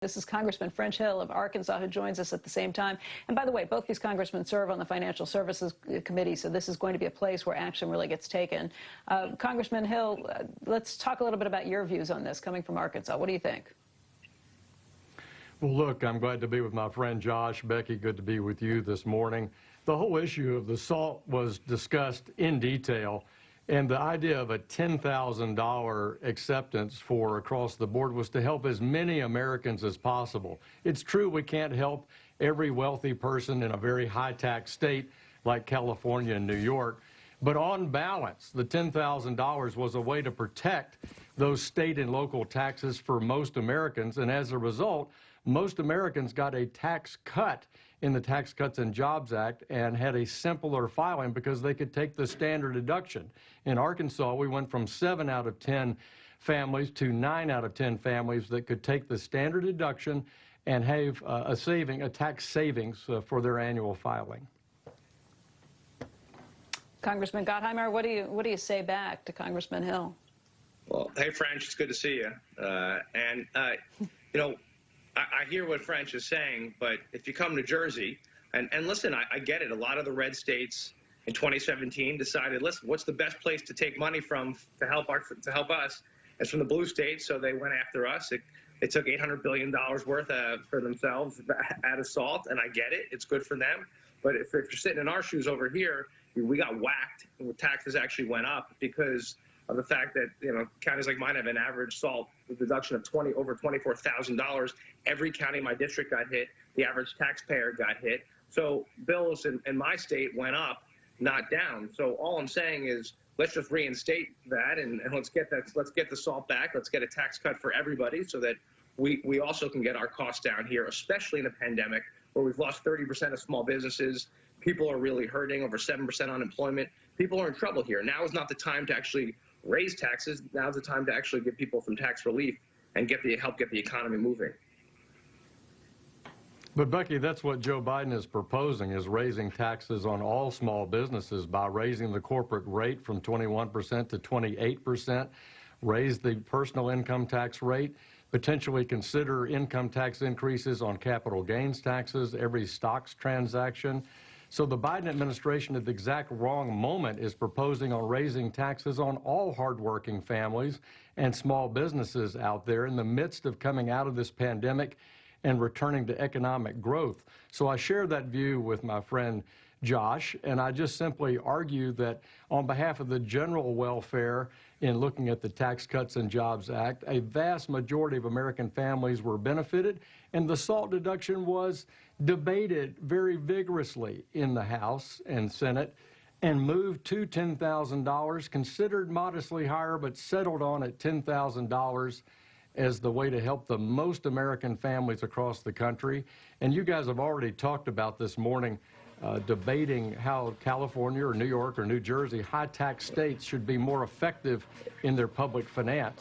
This is Congressman French Hill of Arkansas, who joins us at the same time. And by the way, both these congressmen serve on the Financial Services Committee, so this is going to be a place where action really gets taken. Congressman Hill, let's talk a little bit about your views on this, coming from Arkansas. What do you think? Well, look, I'm glad to be with my friend Josh. Becky, good to be with you this morning. The whole issue of the SALT was discussed in detail, and the idea of a $10,000 acceptance for across the board was to help as many Americans as possible. It's true we can't help every wealthy person in a very high-tax state like California and New York, but on balance, the $10,000 was a way to protect those state and local taxes for most Americans, and as a result, most Americans got a tax cut in the Tax Cuts and Jobs Act and had a simpler filing because they could take the standard deduction. In Arkansas, we went from 7 out of 10 families to 9 out of 10 families that could take the standard deduction and have a tax savings for their annual filing. Congressman Gottheimer, what do you say back to Congressman Hill? Well, hey, French, it's good to see you. I hear what French is saying, but if you come to Jersey, and listen, I get it. A lot of the red states in 2017 decided, listen, what's the best place to take money from to help us? It's from the blue states, so they went after us. It took $800 billion worth for themselves out of SALT, and I get it. It's good for them. But if you're sitting in our shoes over here, we got whacked, and taxes actually went up because of the fact that, counties like mine have an average SALT deduction of over $24,000. Every county in my district got hit. The average taxpayer got hit. So bills in my state went up, not down. So all I'm saying is let's just reinstate that and let's get the SALT back. Let's get a tax cut for everybody so that we also can get our costs down here, especially in a pandemic where we've lost 30% of small businesses. People are really hurting, over 7% unemployment. People are in trouble here. Now is not the time to actually raise taxes. Now's the time to actually give people some tax relief and help get the economy moving. But Becky, that's what Joe Biden is proposing, is raising taxes on all small businesses by raising the corporate rate from 21% to 28%, raise the personal income tax rate, potentially consider income tax increases on capital gains taxes, every stocks transaction. So the Biden administration at the exact wrong moment is proposing on raising taxes on all hardworking families and small businesses out there in the midst of coming out of this pandemic and returning to economic growth. So I share that view with my friend Josh, and I just simply argue that on behalf of the general welfare in looking at the Tax Cuts and Jobs Act, a vast majority of American families were benefited, and the SALT deduction was debated very vigorously in the House and Senate and moved to $10,000, considered modestly higher, but settled on at $10,000 as the way to help the most American families across the country. And you guys have already talked about this morning, debating how California or New York or New Jersey, high-tax states, should be more effective in their public finance.